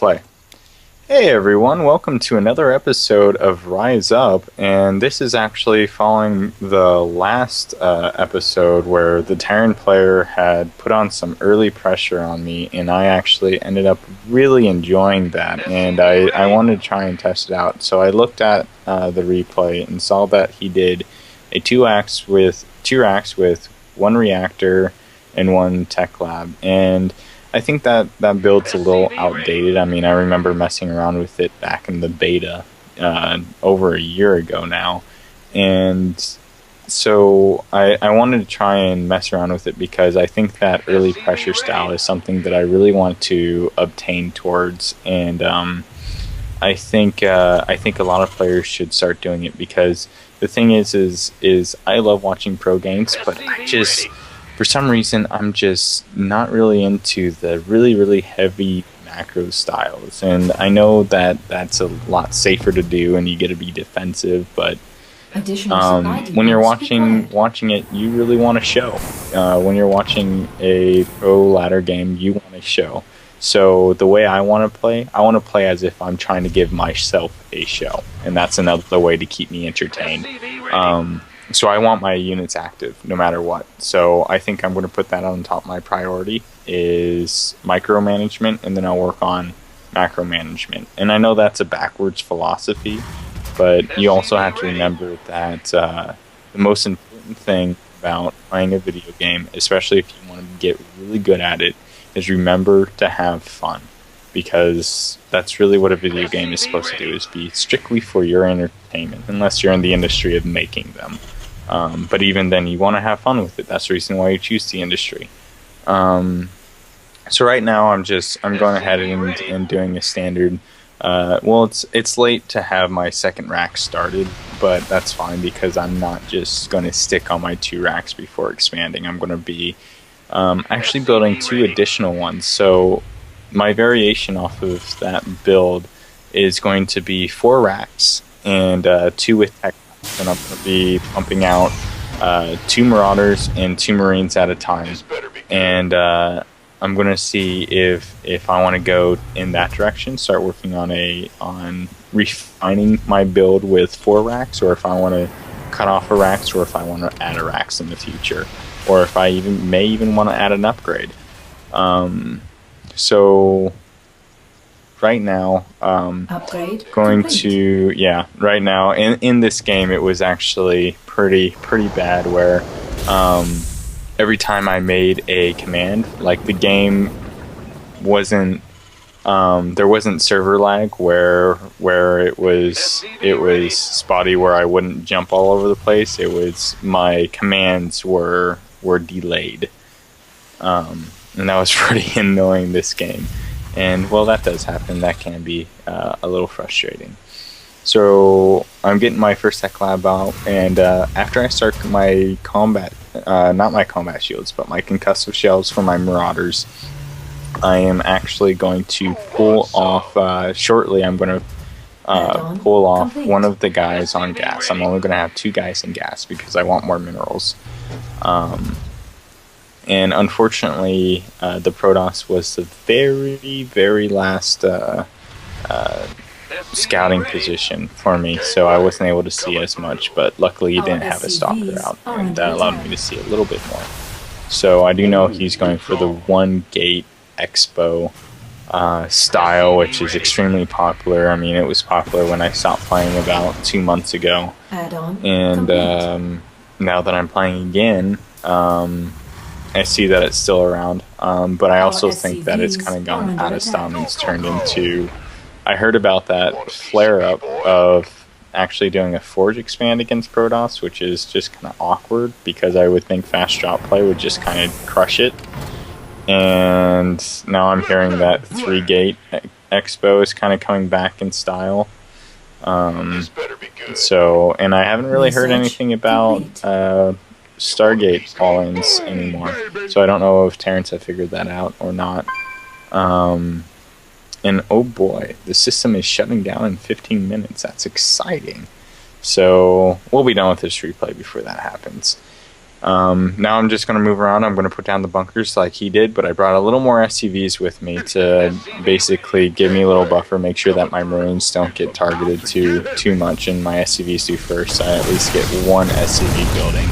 play. Hey everyone, welcome to another episode of Rise Up, and this is actually following the last episode where the Terran player had put on some early pressure on me, and I actually ended up really enjoying that, and I wanted to try and test it out. So I looked at the replay and saw that he did a two racks with one reactor and one tech lab, and I think that build's a little outdated. I mean, I remember messing around with it back in the beta over a year ago now. And so I wanted to try and mess around with it because I think that early pressure style is something that I really want to obtain towards. And I think a lot of players should start doing it because the thing is I love watching pro games, but for some reason, I'm just not really into the really heavy macro styles. And I know that that's a lot safer to do and you get to be defensive, but when you're watching it, you really want to show. When you're watching a pro ladder game, you want to show. So the way I want to play as if I'm trying to give myself a show. And that's another way to keep me entertained. So I want my units active no matter what. So I think I'm going to put that on top of my priority is micromanagement, and then I'll work on macromanagement. And I know that's a backwards philosophy, but you also have to remember that the most important thing about playing a video game, especially if you want to get really good at it, is remember to have fun. Because that's really what a video game is supposed to do, is be strictly for your entertainment, unless you're in the industry of making them. But even then, you want to have fun with it. That's the reason why you choose the industry. So right now, I'm going ahead and doing a standard. Well, it's late to have my second rack started, but that's fine because I'm not just going to stick on my 2 racks before expanding. I'm going to be actually building 2 additional ones. So my variation off of that build is going to be 4 racks and 2 with tech, and I'm going to be pumping out 2 Marauders and 2 Marines at a time. And I'm going to see if I want to go in that direction, start working on refining my build with 4 racks, or if I want to cut off a racks, or if I want to add a racks in the future, or if I may even want to add an upgrade. So right now, right now in this game, it was actually pretty bad where every time I made a command, like the game wasn't there wasn't server lag where it was spotty where I wouldn't jump all over the place. It was my commands were delayed. And that was pretty annoying this game. And, well, that does happen. That can be a little frustrating. So, I'm getting my first tech lab out, and after I start my combat, not my combat shields, but my concussive shells for my Marauders, I am actually going to pull off, shortly I'm going to pull off one of the guys on gas. I'm only going to have 2 guys in gas because I want more minerals. And unfortunately, the Protoss was the very last scouting position for me, so I wasn't able to see as much, but luckily he didn't have a stalker out, and that allowed me to see a little bit more. So I do know he's going for the 1 gate expo style, which is extremely popular. I mean, it was popular when I stopped playing about 2 months ago. And now that I'm playing again, I see that it's still around, but I also think that it's kind of gone out of style and it's turned into... I heard about that flare-up of actually doing a Forge expand against Protoss, which is just kind of awkward because I would think fast drop play would just kind of crush it. And now I'm hearing that 3 gate expo is kind of coming back in style. So, and I haven't really heard anything about Stargate fall-ins anymore, so I don't know if Terrans have figured that out or not. And oh boy, the system is shutting down in 15 minutes. That's exciting. So we'll be done with this replay before that happens. Now I'm just going to move around. I'm going to put down the bunkers like he did, but I brought a little more SCVs with me to basically give me a little buffer, make sure that my Marines don't get targeted too much, and my SCVs do first. I at least get one SCV building.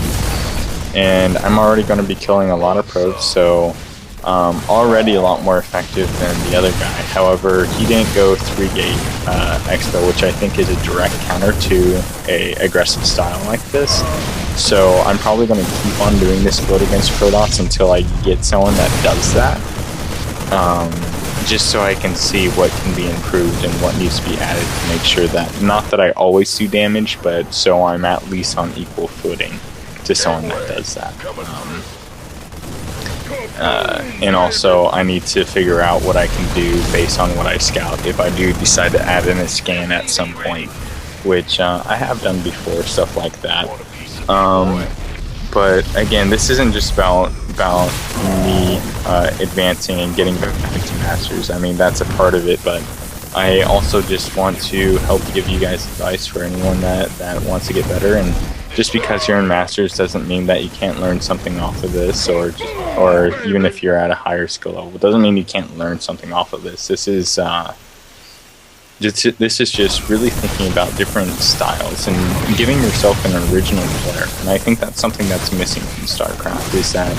And I'm already going to be killing a lot of probes, so already a lot more effective than the other guy. However, he didn't go 3-gate expo, which I think is a direct counter to a aggressive style like this. So I'm probably going to keep on doing this build against Protoss until I get someone that does that. Just so I can see what can be improved and what needs to be added to make sure that, not that I always do damage, but so I'm at least on equal footing to someone that does that. And also I need to figure out what I can do based on what I scout if I do decide to add in a scan at some point, which I have done before, stuff like that. But again, this isn't just about me advancing and getting back to Masters. I mean, that's a part of it, but I also just want to help give you guys advice for anyone that wants to get better. And just because you're in Masters doesn't mean that you can't learn something off of this, or even if you're at a higher skill level, it doesn't mean you can't learn something off of this. This is just really thinking about different styles and giving yourself an original flair. And I think that's something that's missing from StarCraft, is that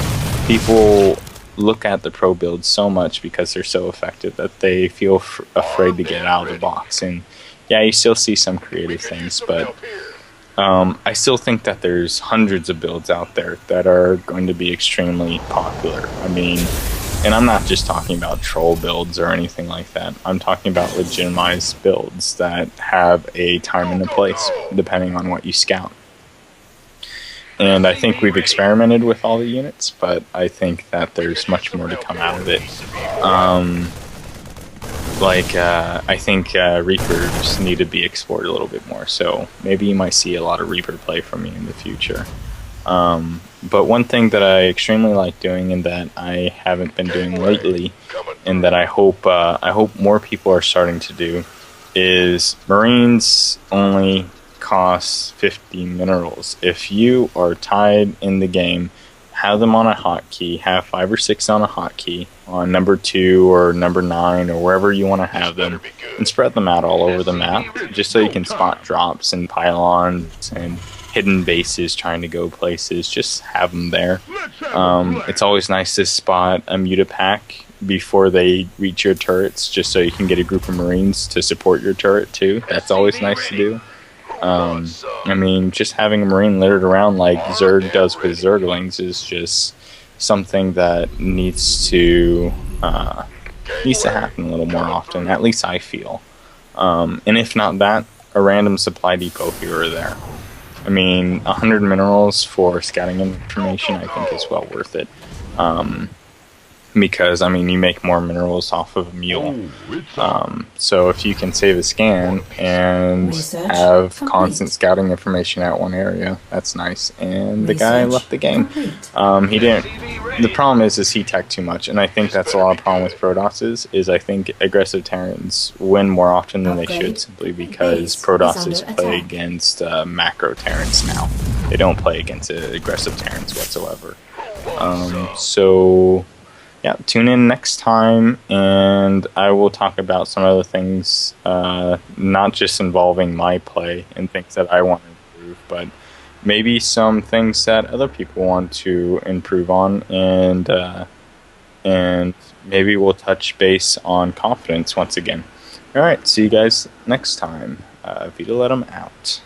people look at the pro builds so much because they're so effective that they feel afraid to get out of the box. And yeah, you still see some creative things, but I still think that there's hundreds of builds out there that are going to be extremely popular. I mean, and I'm not just talking about troll builds or anything like that. I'm talking about legitimized builds that have a time and a place, depending on what you scout. And I think we've experimented with all the units, but I think that there's much more to come out of it. I think Reapers need to be explored a little bit more, so maybe you might see a lot of Reaper play from me in the future. But one thing that I extremely like doing, and that I haven't been doing lately, and that I hope more people are starting to do, is Marines only cost 50 minerals. If you are tied in the game, have them on a hotkey, have 5 or 6 on a hotkey, on number 2 or number 9 or wherever you want to have them, and spread them out all over the map, just so you can spot drops and pylons and hidden bases trying to go places. Just have them there. It's always nice to spot a mutapack before they reach your turrets, just so you can get a group of Marines to support your turret too. That's always nice to do. I mean, just having a Marine littered around like Zerg does with Zerglings is just something that needs to happen a little more often, at least I feel. And if not that, a random supply depot here or there. I mean, 100 minerals for scouting information I think is well worth it. Because, I mean, you make more minerals off of a mule. So if you can save a scan and have constant scouting information at one area, that's nice. And the guy left the game. He didn't. The problem is he teched too much, and I think that's a lot of problem with Protoss is I think aggressive Terrans win more often than they should, simply because Protoss play against macro Terrans now. They don't play against aggressive Terrans whatsoever. So yeah, tune in next time, and I will talk about some other things, not just involving my play and things that I want to improve, but maybe some things that other people want to improve on, and maybe we'll touch base on confidence once again. Alright, see you guys next time. VitaLetum out.